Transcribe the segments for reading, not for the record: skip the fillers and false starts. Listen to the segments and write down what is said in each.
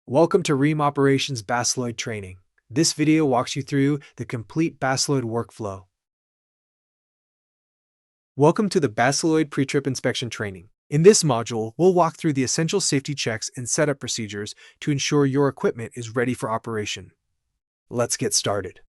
Welcome to Rheem Operations Basiloid Training. This video walks you through the complete Basiloid workflow. Welcome to the Basiloid Pre-Trip Inspection Training. In this module, we'll walk through the essential safety checks and setup procedures to ensure your equipment is ready for operation. Let's get started.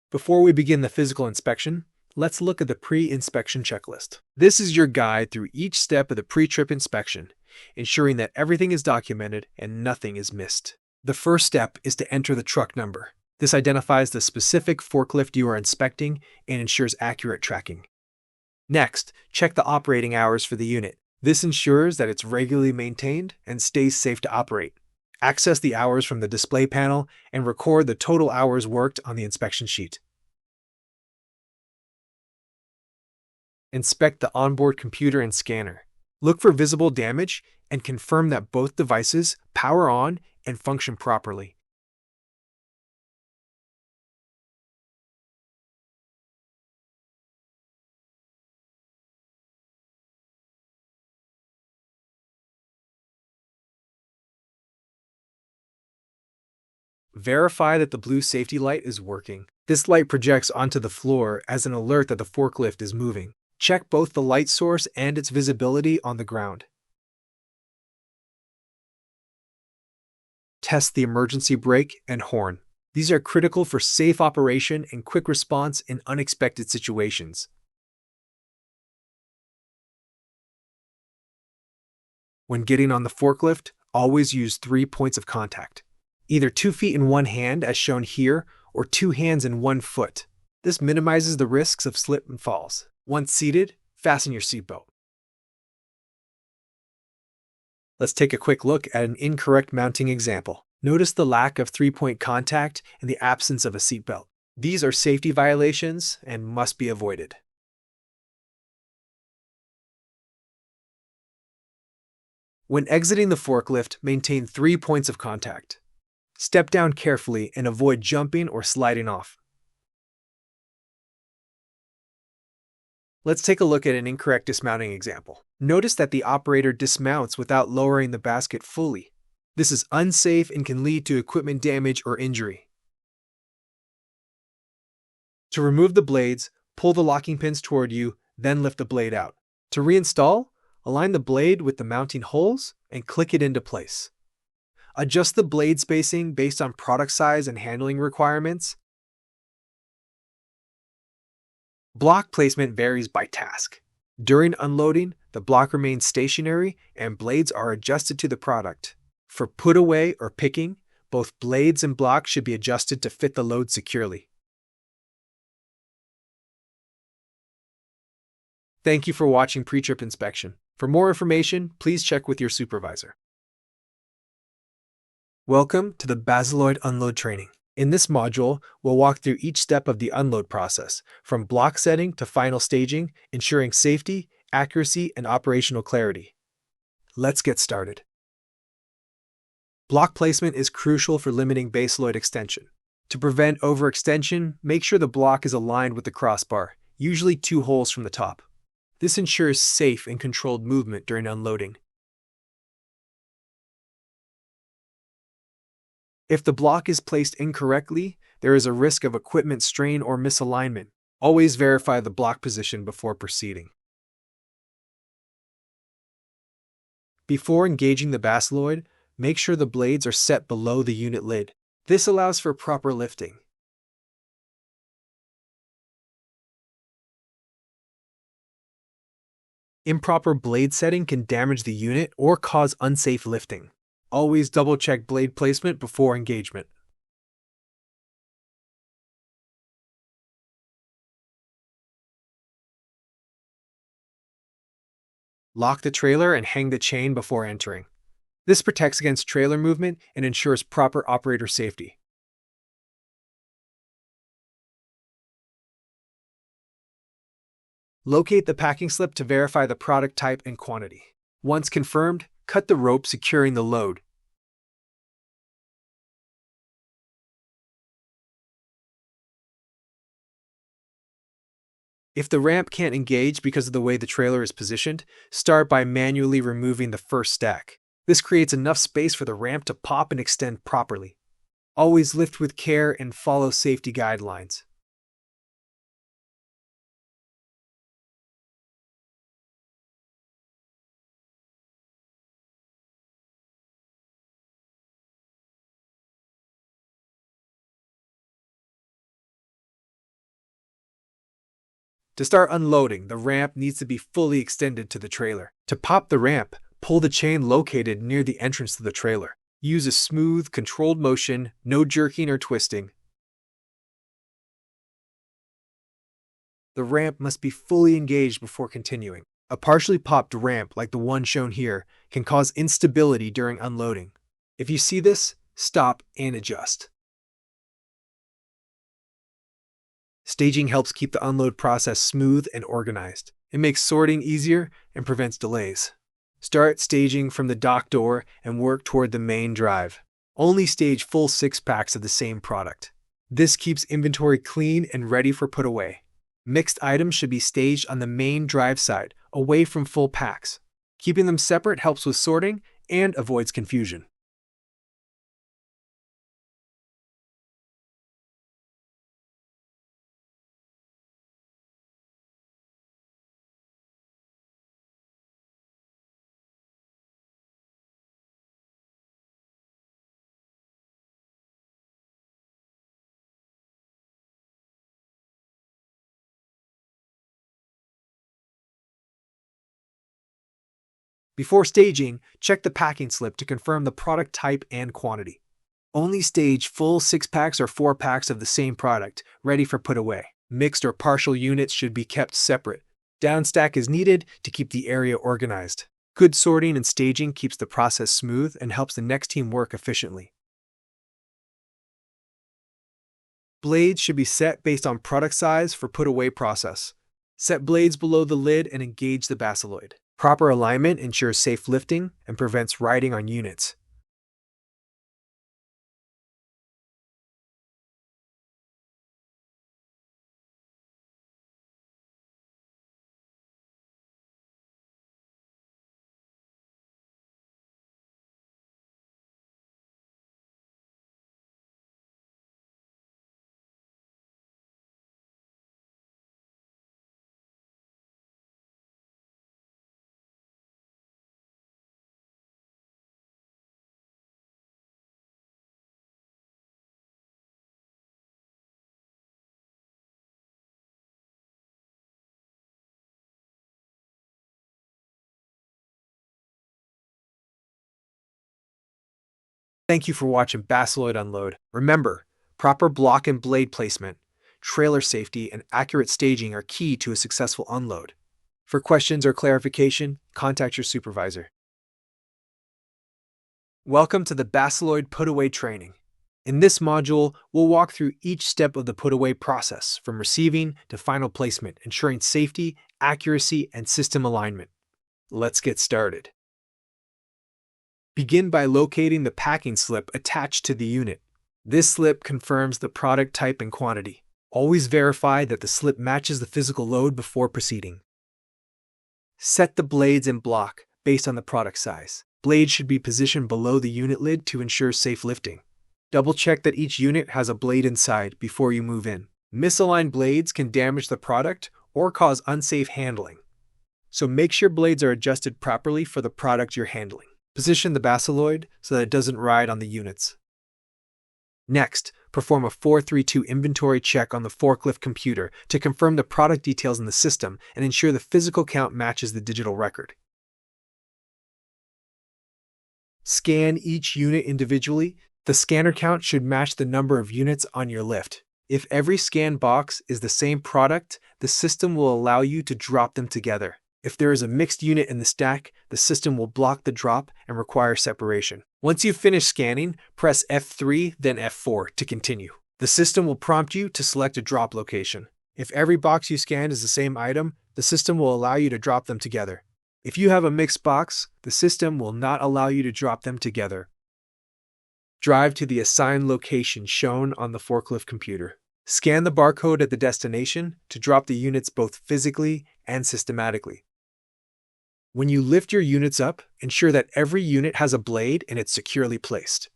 Before we begin the physical inspection, let's look at the pre-inspection checklist. This is your guide through each step of the pre-trip inspection, ensuring that everything is documented and nothing is missed. The first step is to enter the truck number. This identifies the specific forklift you are inspecting and ensures accurate tracking. Next, check the operating hours for the unit. This ensures that it's regularly maintained and stays safe to operate. Access the hours from the display panel and record the total hours worked on the inspection sheet. Inspect the onboard computer and scanner. Look for visible damage and confirm that both devices power on and function properly. Verify that the blue safety light is working. This light projects onto the floor as an alert that the forklift is moving. Check both the light source and its visibility on the ground. Test the emergency brake and horn. These are critical for safe operation and quick response in unexpected situations. When getting on the forklift, always use 3 points of contact. Either 2 feet in one hand, as shown here, or 2 hands in 1 foot. This minimizes the risks of slip and falls. Once seated, fasten your seatbelt. Let's take a quick look at an incorrect mounting example. Notice the lack of 3-point contact and the absence of a seatbelt. These are safety violations and must be avoided. When exiting the forklift, maintain 3 points of contact. Step down carefully and avoid jumping or sliding off. Let's take a look at an incorrect dismounting example. Notice that the operator dismounts without lowering the basket fully. This is unsafe and can lead to equipment damage or injury. To remove the blades, pull the locking pins toward you, then lift the blade out. To reinstall, align the blade with the mounting holes and click it into place. Adjust the blade spacing based on product size and handling requirements. Block placement varies by task. During unloading, the block remains stationary and blades are adjusted to the product. For put away or picking, both blades and blocks should be adjusted to fit the load securely. Thank you for watching Pre-Trip Inspection. For more information, please check with your supervisor. Welcome to the Basiloid Unload Training. In this module, we'll walk through each step of the unload process, from block setting to final staging, ensuring safety, accuracy, and operational clarity. Let's get started. Block placement is crucial for limiting Basiloid extension. To prevent overextension, make sure the block is aligned with the crossbar, usually 2 holes from the top. This ensures safe and controlled movement during unloading. If the block is placed incorrectly, there is a risk of equipment strain or misalignment. Always verify the block position before proceeding. Before engaging the Basiloid, make sure the blades are set below the unit lid. This allows for proper lifting. Improper blade setting can damage the unit or cause unsafe lifting. Always double-check blade placement before engagement. Lock the trailer and hang the chain before entering. This protects against trailer movement and ensures proper operator safety. Locate the packing slip to verify the product type and quantity. Once confirmed, cut the rope securing the load. If the ramp can't engage because of the way the trailer is positioned, start by manually removing the first stack. This creates enough space for the ramp to pop and extend properly. Always lift with care and follow safety guidelines. To start unloading, the ramp needs to be fully extended to the trailer. To pop the ramp, pull the chain located near the entrance to the trailer. Use a smooth, controlled motion, no jerking or twisting. The ramp must be fully engaged before continuing. A partially popped ramp, like the one shown here, can cause instability during unloading. If you see this, stop and adjust. Staging helps keep the unload process smooth and organized. It makes sorting easier and prevents delays. Start staging from the dock door and work toward the main drive. Only stage full 6-packs of the same product. This keeps inventory clean and ready for put away. Mixed items should be staged on the main drive side, away from full packs. Keeping them separate helps with sorting and avoids confusion. Before staging, check the packing slip to confirm the product type and quantity. Only stage full 6-packs or 4-packs of the same product, ready for put away. Mixed or partial units should be kept separate. Downstack is needed to keep the area organized. Good sorting and staging keeps the process smooth and helps the next team work efficiently. Blades should be set based on product size for put away process. Set blades below the lid and engage the Basiloid. Proper alignment ensures safe lifting and prevents riding on units. Thank you for watching Basiloid Unload. Remember, proper block and blade placement, trailer safety, and accurate staging are key to a successful unload. For questions or clarification, contact your supervisor. Welcome to the Basiloid Put-Away Training. In this module, we'll walk through each step of the put-away process, from receiving to final placement, ensuring safety, accuracy, and system alignment. Let's get started. Begin by locating the packing slip attached to the unit. This slip confirms the product type and quantity. Always verify that the slip matches the physical load before proceeding. Set the blades in block based on the product size. Blades should be positioned below the unit lid to ensure safe lifting. Double-check that each unit has a blade inside before you move in. Misaligned blades can damage the product or cause unsafe handling. So make sure blades are adjusted properly for the product you're handling. Position the Basiloid so that it doesn't ride on the units. Next, perform a 432 inventory check on the forklift computer to confirm the product details in the system and ensure the physical count matches the digital record. Scan each unit individually. The scanner count should match the number of units on your lift. If every scanned box is the same product, the system will allow you to drop them together. If there is a mixed unit in the stack, the system will block the drop and require separation. Once you've finished scanning, press F3, then F4 to continue. The system will prompt you to select a drop location. If every box you scanned is the same item, the system will allow you to drop them together. If you have a mixed box, the system will not allow you to drop them together. Drive to the assigned location shown on the forklift computer. Scan the barcode at the destination to drop the units both physically and systematically. When you lift your units up, ensure that every unit has a blade and it's securely placed.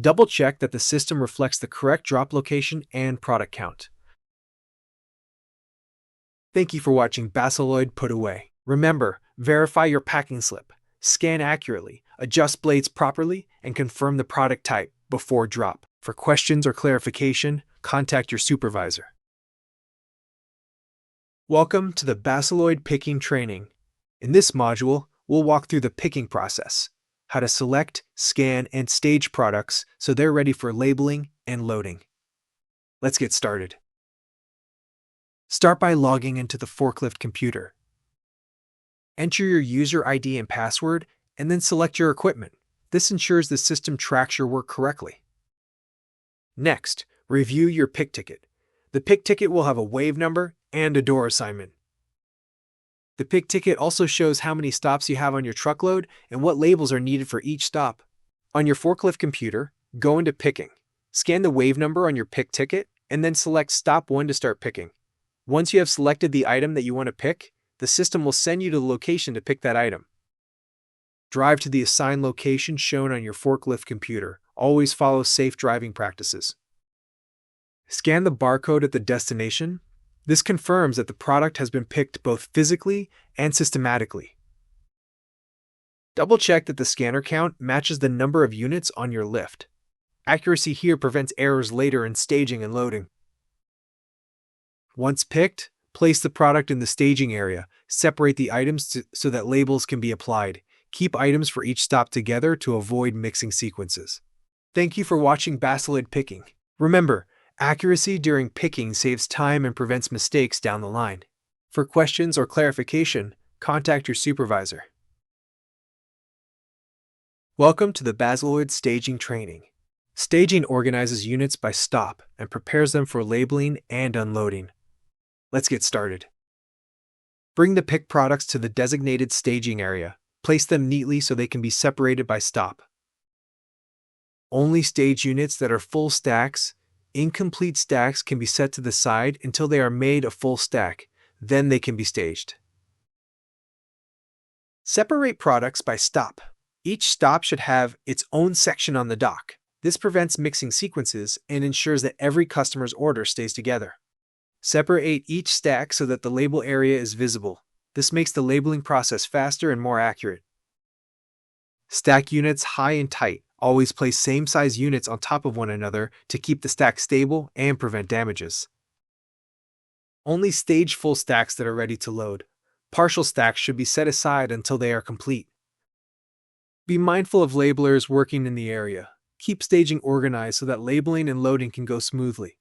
Double-check that the system reflects the correct drop location and product count. Thank you for watching Basiloid Put Away. Remember, verify your packing slip, scan accurately, adjust blades properly, and confirm the product type before drop. For questions or clarification, contact your supervisor. Welcome to the Basiloid Picking Training. In this module, we'll walk through the picking process, how to select, scan, and stage products so they're ready for labeling and loading. Let's get started. Start by logging into the forklift computer. Enter your user ID and password, and then select your equipment. This ensures the system tracks your work correctly. Next, review your pick ticket. The pick ticket will have a wave number and a door assignment. The pick ticket also shows how many stops you have on your truckload and what labels are needed for each stop. On your forklift computer, go into Picking. Scan the wave number on your pick ticket, and then select Stop 1 to start picking. Once you have selected the item that you want to pick, the system will send you to the location to pick that item. Drive to the assigned location shown on your forklift computer. Always follow safe driving practices. Scan the barcode at the destination. This confirms that the product has been picked both physically and systematically. Double-check that the scanner count matches the number of units on your lift. Accuracy here prevents errors later in staging and loading. Once picked, place the product in the staging area. Separate the items so that labels can be applied. Keep items for each stop together to avoid mixing sequences. Thank you for watching Basiloid Picking. Remember, accuracy during picking saves time and prevents mistakes down the line. For questions or clarification, contact your supervisor. Welcome to the Basiloid Staging Training. Staging organizes units by stop and prepares them for labeling and unloading. Let's get started. Bring the picked products to the designated staging area. Place them neatly so they can be separated by stop. Only stage units that are full stacks. Incomplete stacks can be set to the side until they are made a full stack. Then they can be staged. Separate products by stop. Each stop should have its own section on the dock. This prevents mixing sequences and ensures that every customer's order stays together. Separate each stack so that the label area is visible. This makes the labeling process faster and more accurate. Stack units high and tight. Always place same-size units on top of one another to keep the stack stable and prevent damages. Only stage full stacks that are ready to load. Partial stacks should be set aside until they are complete. Be mindful of labelers working in the area. Keep staging organized so that labeling and loading can go smoothly.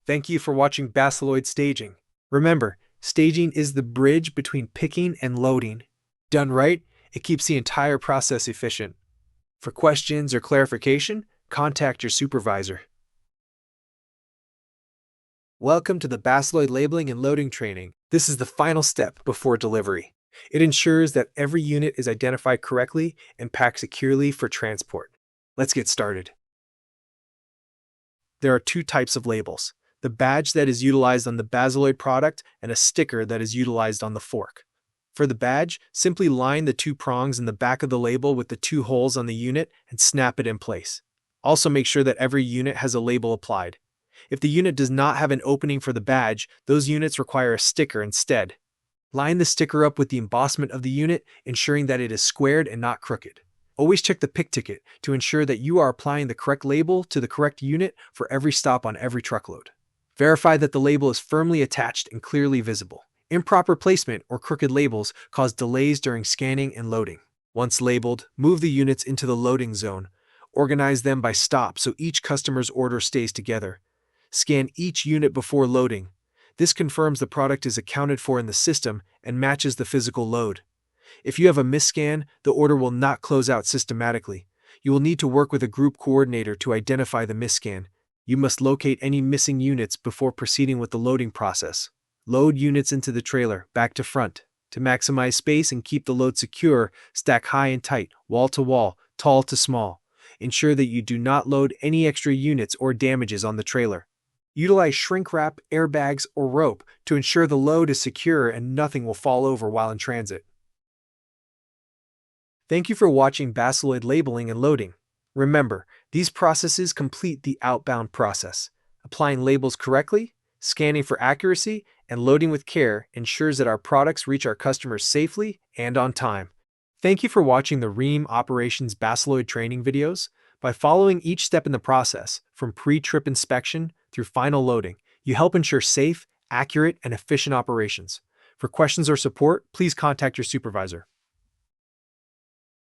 Thank you for watching Basiloid Staging. Remember, staging is the bridge between picking and loading. Done right, it keeps the entire process efficient. For questions or clarification, contact your supervisor. Welcome to the Basiloid Labeling and Loading Training. This is the final step before delivery. It ensures that every unit is identified correctly and packed securely for transport. Let's get started. There are two types of labels: the badge that is utilized on the Basiloid product and a sticker that is utilized on the fork. For the badge, simply line the two prongs in the back of the label with the two holes on the unit and snap it in place. Also make sure that every unit has a label applied. If the unit does not have an opening for the badge, those units require a sticker instead. Line the sticker up with the embossment of the unit, ensuring that it is squared and not crooked. Always check the pick ticket to ensure that you are applying the correct label to the correct unit for every stop on every truckload. Verify that the label is firmly attached and clearly visible. Improper placement or crooked labels cause delays during scanning and loading. Once labeled, move the units into the loading zone. Organize them by stop so each customer's order stays together. Scan each unit before loading. This confirms the product is accounted for in the system and matches the physical load. If you have a misscan, the order will not close out systematically. You will need to work with a group coordinator to identify the misscan. You must locate any missing units before proceeding with the loading process. Load units into the trailer, back to front. To maximize space and keep the load secure, stack high and tight, wall to wall, tall to small. Ensure that you do not load any extra units or damages on the trailer. Utilize shrink wrap, airbags, or rope to ensure the load is secure and nothing will fall over while in transit. Thank you for watching Basiloid labeling and loading. Remember, these processes complete the outbound process. Applying labels correctly, scanning for accuracy, and loading with care ensures that our products reach our customers safely and on time. Thank you for watching the Rheem Operations Basiloid training videos. By following each step in the process, from pre-trip inspection through final loading, you help ensure safe, accurate, and efficient operations. For questions or support, please contact your supervisor.